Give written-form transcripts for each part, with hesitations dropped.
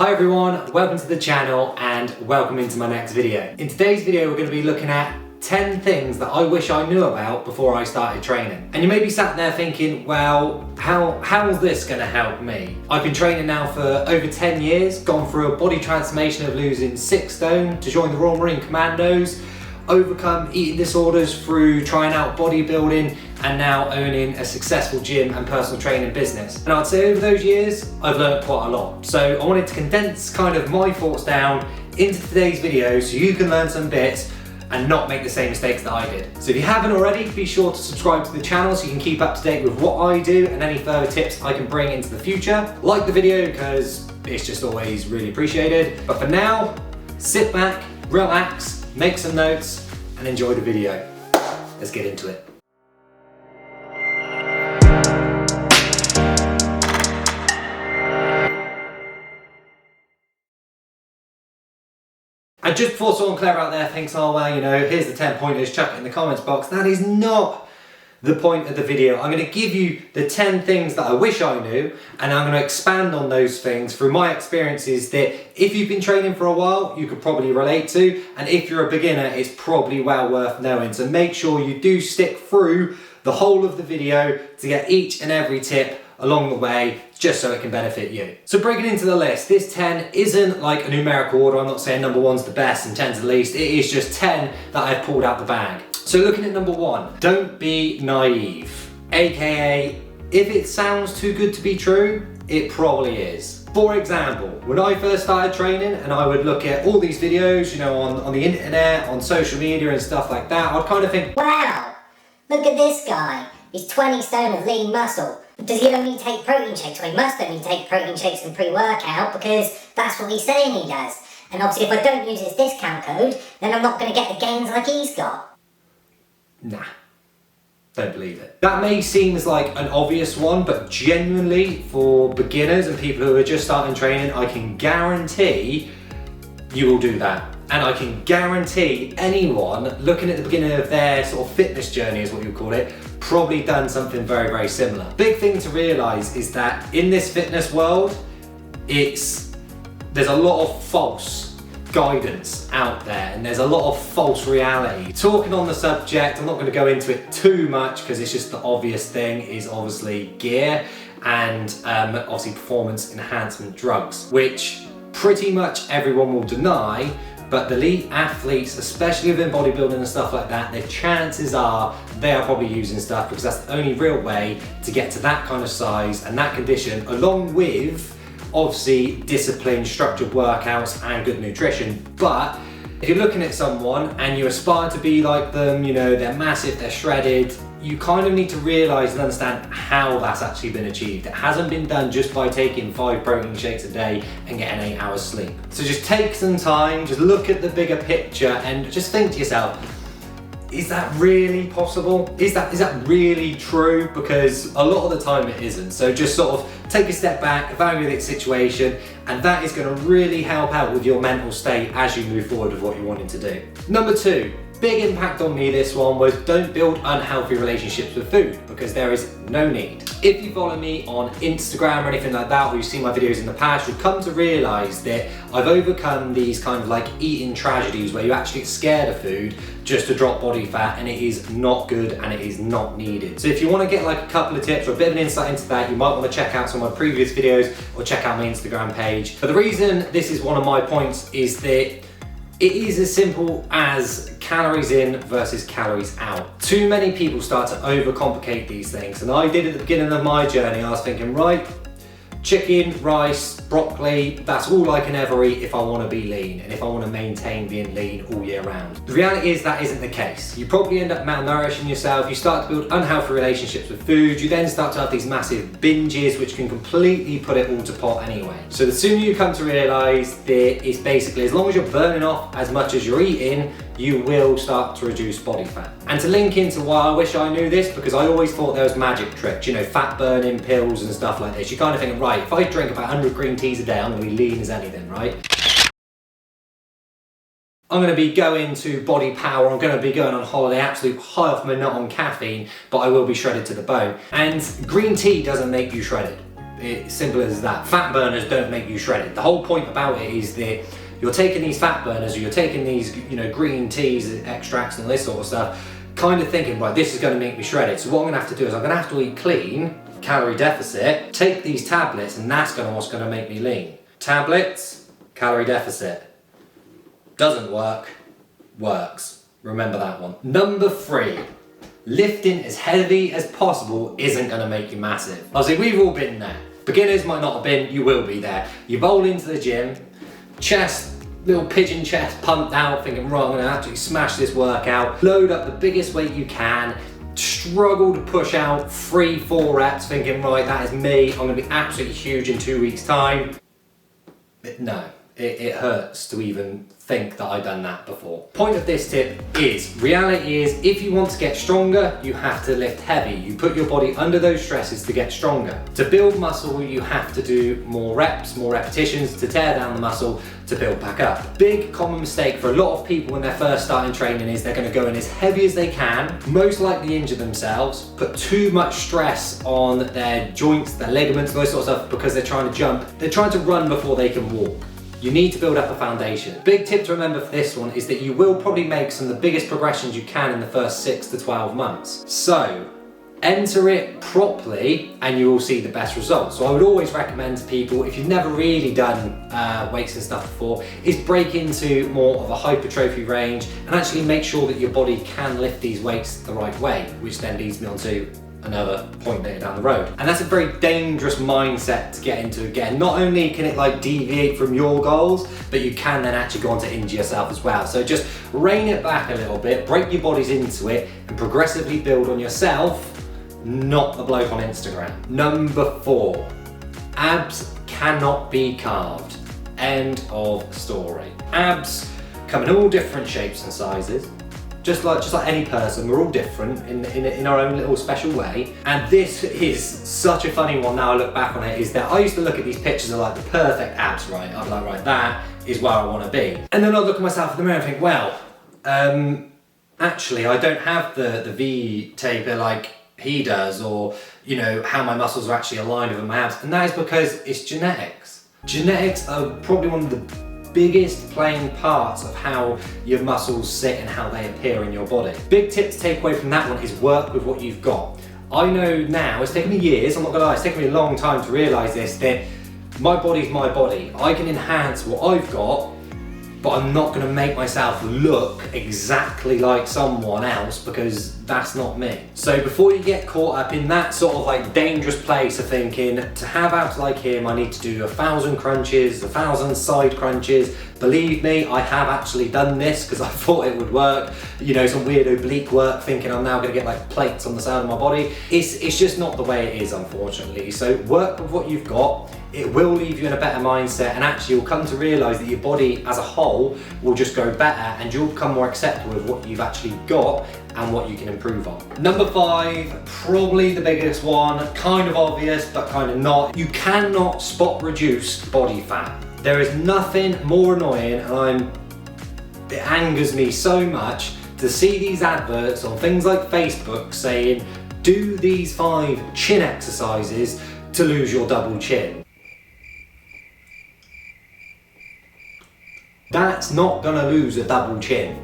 Hi everyone, welcome to the channel and welcome into my next video. In today's video we're going to be looking at 10 things that I wish I knew about before I started training. And you may be sat there thinking, well, how is this going to help me? I've been training now for over 10 years, gone through a body transformation of losing 6 stone to join the Royal Marine Commandos, overcome eating disorders through trying out bodybuilding, and now owning a successful gym and personal training business. And I'd say over those years, I've learned quite a lot. So I wanted to condense kind of my thoughts down into today's video so you can learn some bits and not make the same mistakes that I did. So if you haven't already, be sure to subscribe to the channel so you can keep up to date with what I do and any further tips I can bring into the future. Like the video because it's just always really appreciated. But for now, sit back, relax, make some notes and enjoy the video. Let's get into it. And just before someone clever out there thinks, oh well, you know, here's the 10 pointers, chuck it in the comments box. That is not the point of the video. I'm going to give you the 10 things that I wish I knew, and I'm going to expand on those things through my experiences that if you've been training for a while, you could probably relate to, and if you're a beginner, it's probably well worth knowing. So make sure you do stick through the whole of the video to get each and every tip along the way, just so it can benefit you. So breaking into the list, this 10 isn't like a numerical order. I'm not saying number 1's the best and 10's the least. It is just 10 that I've pulled out the bag. So looking at number 1, don't be naive. AKA, if it sounds too good to be true, it probably is. For example, when I first started training and I would look at all these videos, you know, on the internet, on social media and stuff like that, I'd kind of think, wow, look at this guy. He's 20 stone of lean muscle. Does he only take protein shakes? Well, he must only take protein shakes and pre-workout because that's what he's saying he does. And obviously if I don't use his discount code, then I'm not going to get the gains like he's got. Nah, don't believe it. That may seem as like an obvious one, but genuinely for beginners and people who are just starting training, I can guarantee you will do that. And I can guarantee anyone looking at the beginning of their sort of fitness journey, is what you call it, probably done something very, very similar. Big thing to realize is that in this fitness world, there's a lot of false guidance out there and there's a lot of false reality. Talking on the subject, I'm not going to go into it too much because it's just the obvious thing is obviously gear and obviously performance enhancement drugs, which pretty much everyone will deny. But the elite athletes, especially within bodybuilding and stuff like that, their chances are they are probably using stuff because that's the only real way to get to that kind of size and that condition, along with obviously discipline, structured workouts and good nutrition. But if you're looking at someone and you aspire to be like them, you know, they're massive, they're shredded, you kind of need to realize and understand how that's actually been achieved. It hasn't been done just by taking 5 protein shakes a day and getting 8 hours sleep. So just take some time, just look at the bigger picture and just think to yourself, is that really possible? Is that really true? Because a lot of the time it isn't. So just sort of take a step back, evaluate the situation, and that is going to really help out with your mental state as you move forward with what you're wanting to do. Number 2. Big impact on me, this one, was don't build unhealthy relationships with food because there is no need. If you follow me on Instagram or anything like that, or you've seen my videos in the past, you'll come to realize that I've overcome these kind of like eating tragedies where you actually get scared of food just to drop body fat, and it is not good and it is not needed. So if you want to get like a couple of tips or a bit of an insight into that, you might want to check out some of my previous videos or check out my Instagram page. But the reason this is one of my points is that it is as simple as calories in versus calories out. Too many people start to overcomplicate these things, and I did at the beginning of my journey. I was thinking, right, chicken, rice, broccoli, that's all I can ever eat if I want to be lean and if I want to maintain being lean all year round. The reality is that isn't the case. You probably end up malnourishing yourself, you start to build unhealthy relationships with food, you then start to have these massive binges which can completely put it all to pot anyway. So the sooner you come to realise that it's basically as long as you're burning off as much as you're eating, you will start to reduce body fat. And to link into why I wish I knew this, because I always thought there was magic tricks, you know, fat burning pills and stuff like this. You kind of think, right, if I drink about 100 green teas a day, I'm gonna be lean as anything, right? I'm gonna be going to body power, I'm gonna be going on holiday absolute high off my nut on caffeine, but I will be shredded to the bone. And green tea doesn't make you shredded. It's simple as that. Fat burners don't make you shredded. The whole point about it is that you're taking these fat burners, or you're taking these, green teas, extracts and all this sort of stuff, kind of thinking, right, this is going to make me shredded. So what I'm going to have to do is I'm going to have to eat clean, calorie deficit, take these tablets, and that's what's going to make me lean. Tablets, calorie deficit. Doesn't work, works. Remember that one. Number 3. Lifting as heavy as possible isn't going to make you massive. Obviously, we've all been there. Beginners might not have been, you will be there. You bowl into the gym, chest, little pigeon chest pumped out, thinking, right, I'm going to absolutely smash this workout. Load up the biggest weight you can, struggle to push out 3-4 reps, thinking, right, that is me, I'm going to be absolutely huge in 2 weeks' time. No, it hurts to even think that I've done that before. Point of this tip is, reality is, if you want to get stronger, you have to lift heavy. You put your body under those stresses to get stronger. To build muscle, you have to do more reps, more repetitions to tear down the muscle to build back up. Big common mistake for a lot of people when they're first starting training is they're going to go in as heavy as they can, most likely injure themselves, put too much stress on their joints, their ligaments, those sort of stuff, because they're trying to jump. They're trying to run before they can walk. You need to build up a foundation. Big tip to remember for this one is that you will probably make some of the biggest progressions you can in the first 6 to 12 months. So, enter it properly and you will see the best results. So I would always recommend to people, if you've never really done weights and stuff before, is break into more of a hypertrophy range and actually make sure that your body can lift these weights the right way, which then leads me on to another point later down the road. And that's a very dangerous mindset to get into again. Not only can it deviate from your goals, but you can then actually go on to injure yourself as well. So just rein it back a little bit, break your bodies into it, and progressively build on yourself, not the bloke on Instagram. Number 4, abs cannot be carved. End of story. Abs come in all different shapes and sizes. Just like any person, we're all different in our own little special way. And this is such a funny one now I look back on it, is that I used to look at these pictures of the perfect abs, right? I'd be like, right, that is where I want to be. And then I'd look at myself in the mirror and think, well, actually I don't have the V taper like he does, or how my muscles are actually aligned with my abs. And that is because it's genetics. Genetics are probably one of the biggest playing parts of how your muscles sit and how they appear in your body. Big tip to take away from that one is work with what you've got. I know now, it's taken me years, I'm not gonna lie, it's taken me a long time to realise this, that my body's my body. I can enhance what I've got, but I'm not gonna make myself look exactly like someone else, because that's not me. So before you get caught up in that sort of dangerous place of thinking, to have abs like him, I need to do 1,000 crunches, 1,000 side crunches. Believe me, I have actually done this because I thought it would work. Some weird oblique work, thinking I'm now gonna get plates on the side of my body. It's just not the way it is, unfortunately. So work with what you've got. It will leave you in a better mindset, and actually you'll come to realise that your body as a whole will just go better, and you'll become more acceptable of what you've actually got and what you can improve on. Number 5, probably the biggest one, kind of obvious but kind of not. You cannot spot reduce body fat. There is nothing more annoying, and it angers me so much to see these adverts on things like Facebook saying, do these 5 chin exercises to lose your double chin. That's not gonna lose a double chin.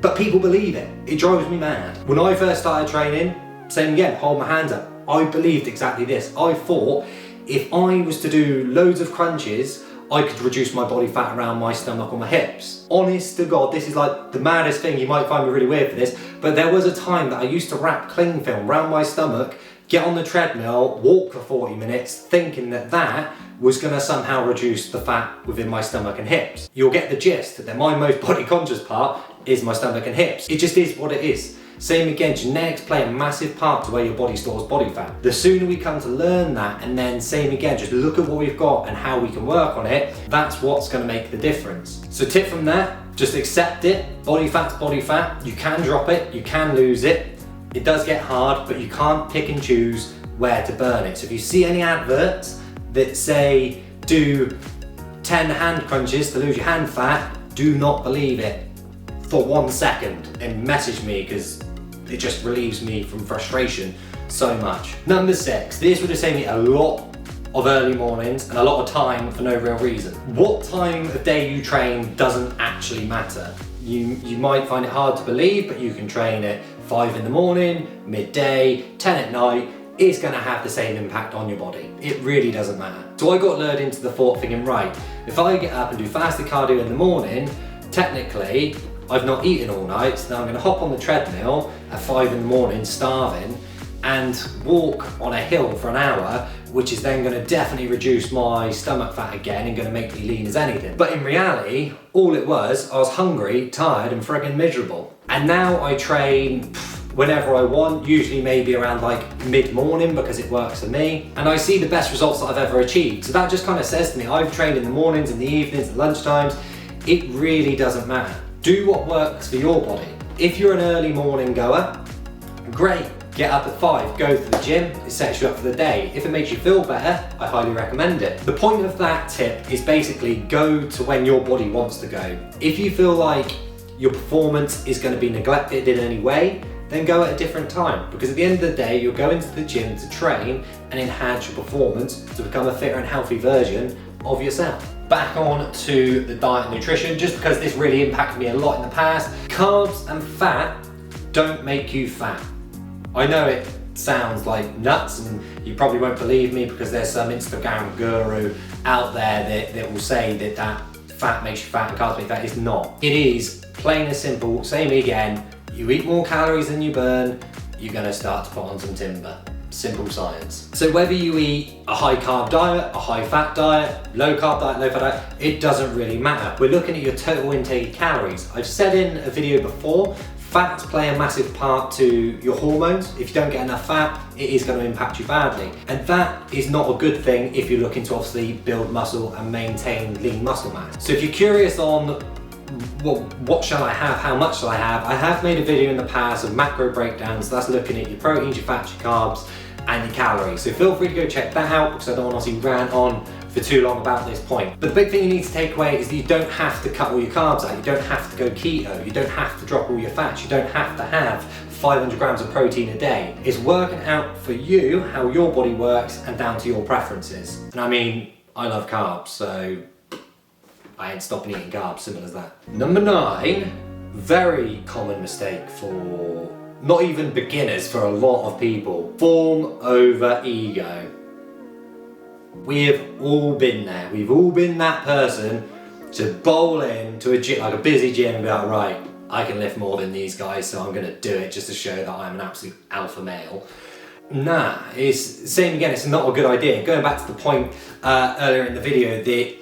But people believe it. It drives me mad. When I first started training, same again, hold my hands up. I believed exactly this. I thought if I was to do loads of crunches, I could reduce my body fat around my stomach or my hips. Honest to God, this is the maddest thing. You might find me really weird for this, but there was a time that I used to wrap cling film around my stomach, get on the treadmill, walk for 40 minutes, thinking that was gonna somehow reduce the fat within my stomach and hips. You'll get the gist that my most body conscious part is my stomach and hips. It just is what it is. Same again, genetics play a massive part to where your body stores body fat. The sooner we come to learn that, and then same again, just look at what we've got and how we can work on it, that's what's gonna make the difference. So tip from that, just accept it. Body fat's body fat. You can drop it, you can lose it. It does get hard, but you can't pick and choose where to burn it. So if you see any adverts that say, do 10 hand crunches to lose your hand fat, do not believe it for 1 second and message me, because it just relieves me from frustration so much. Number 6, this would have saved me a lot of early mornings and a lot of time for no real reason. What time of day you train doesn't actually matter. You might find it hard to believe, but you can train at 5 in the morning, midday, 10 at night. It's going to have the same impact on your body. It really doesn't matter. So I got lured into the thought thinking, right, if I get up and do fasted cardio in the morning, technically I've not eaten all night, so now I'm going to hop on the treadmill at 5 in the morning, starving, and walk on a hill for an hour, which is then going to definitely reduce my stomach fat again and going to make me lean as anything. But in reality, all it was, I was hungry, tired, and friggin' miserable. And now I train whenever I want, usually maybe around like mid-morning because it works for me. And I see the best results that I've ever achieved. So that just kind of says to me, I've trained in the mornings, in the evenings, at lunchtimes. It really doesn't matter. Do what works for your body. If you're an early morning goer, great. Get up at 5, go to the gym, it sets you up for the day. If it makes you feel better, I highly recommend it. The point of that tip is basically go to when your body wants to go. If you feel like your performance is going to be neglected in any way, then go at a different time, because at the end of the day you're going to the gym to train and enhance your performance to become a fitter and healthy version of yourself. Back on to the diet and nutrition, just because this really impacted me a lot in the past. Carbs and fat don't make you fat. I know it sounds like nuts and you probably won't believe me because there's some Instagram guru out there that will say that fat makes you fat and carbs make you fat. It's not. It is plain and simple, same again. You eat more calories than you burn, you're gonna start to put on some timber. Simple science. So whether you eat a high carb diet, a high fat diet, low carb diet, low fat diet, it doesn't really matter. We're looking at your total intake of calories. I've said in a video before, fats play a massive part to your hormones. If you don't get enough fat, it is going to impact you badly. And that is not a good thing if you're looking to obviously build muscle and maintain lean muscle mass. So if you're curious on what shall I have, how much shall I have made a video in the past of macro breakdowns. That's looking at your proteins, your fats, your carbs, and your calories. So feel free to go check that out because I don't want to rant on for too long about this point. But the big thing you need to take away is that you don't have to cut all your carbs out. You don't have to go keto. You don't have to drop all your fats. You don't have to have 500 grams of protein a day. It's working out for you how your body works and down to your preferences. And I mean, I love carbs, so I ain't stopping eating carbs, simple as that. Number 9, very common mistake for not even beginners, for a lot of people. Form over ego. We have all been there. We've all been that person to bowl into a gym, like a busy gym, and be like, right, I can lift more than these guys, so I'm gonna do it just to show that I'm an absolute alpha male. Nah, it's same again, it's not a good idea. Going back to the point earlier in the video that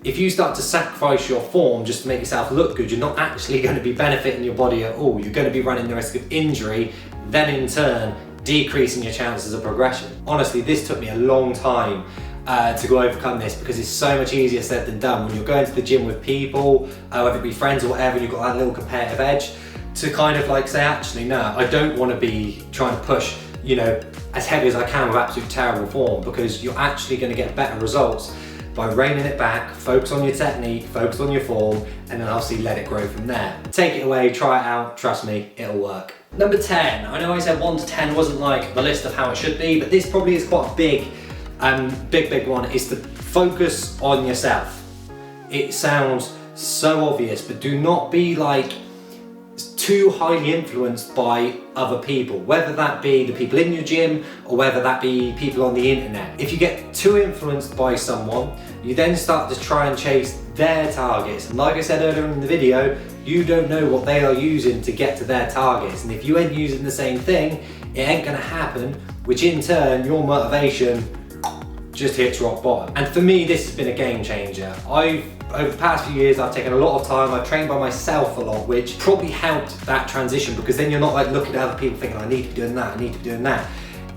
if you start to sacrifice your form just to make yourself look good, you're not actually going to be benefiting your body at all. You're going to be running the risk of injury, then in turn decreasing your chances of progression. Honestly, this took me a long time to go overcome this because it's so much easier said than done. When you're going to the gym with people, whether it be friends or whatever, you've got that little competitive edge to kind of like say, actually, no, I don't want to be trying to push, you know, as heavy as I can with absolute terrible form, because you're actually going to get better results by reining it back, focus on your technique, focus on your form, and then obviously let it grow from there. Take it away, try it out, trust me, it'll work. Number 10, I know I said 1 to 10 wasn't like the list of how it should be, but this probably is quite a big one, is to focus on yourself. It sounds so obvious, but do not be like too highly influenced by other people, whether that be the people in your gym or whether that be people on the internet. If you get too influenced by someone, you then start to try and chase their targets. And like I said earlier in the video, you don't know what they are using to get to their targets. And if you ain't using the same thing, it ain't gonna happen, which in turn, your motivation just hits rock bottom. And for me, this has been a game changer. Over the past few years, I've taken a lot of time, I've trained by myself a lot, which probably helped that transition, because then you're not like looking at other people thinking, I need to be doing that, I need to be doing that.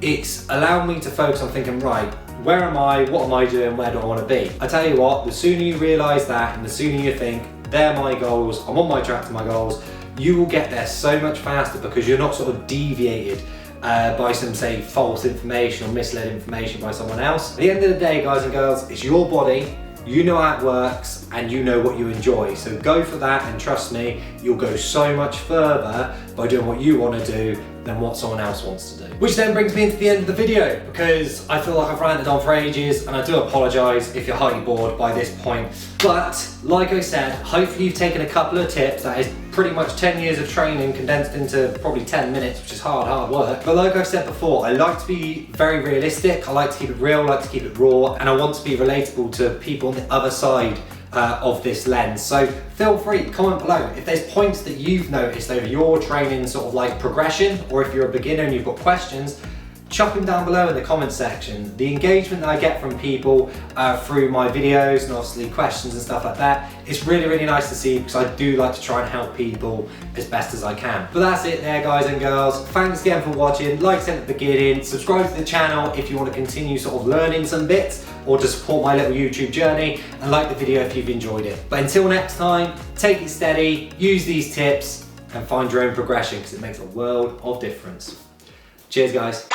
It's allowed me to focus on thinking, right, where am I, what am I doing, where do I want to be? I tell you what, the sooner you realise that and the sooner you think, they're my goals, I'm on my track to my goals, you will get there so much faster because you're not sort of deviated by some, say, false information or misled information by someone else. At the end of the day, guys and girls, it's your body, you know how it works, and you know what you enjoy. So go for that, and trust me, you'll go so much further by doing what you want to do than what someone else wants to do. Which then brings me into the end of the video, because I feel like I've ranted on for ages, and I do apologise if you're highly bored by this point. But like I said, hopefully you've taken a couple of tips. That is pretty much 10 years of training condensed into probably 10 minutes, which is hard work. But like I've said before, I like to be very realistic, I like to keep it real, I like to keep it raw, and I want to be relatable to people on the other side of this lens. So feel free, comment below if there's points that you've noticed over your training sort of like progression, or if you're a beginner and you've got questions, chuck them down below in the comment section. The engagement that I get from people through my videos and obviously questions and stuff like that, it's really nice to see, because I do like to try and help people as best as I can. But that's it there, guys and girls. Thanks again for watching. Like I said at the beginning, subscribe to the channel if you want to continue sort of learning some bits, or to support my little YouTube journey, and like the video if you've enjoyed it. But until next time, take it steady, use these tips, and find your own progression, because it makes a world of difference. Cheers, guys.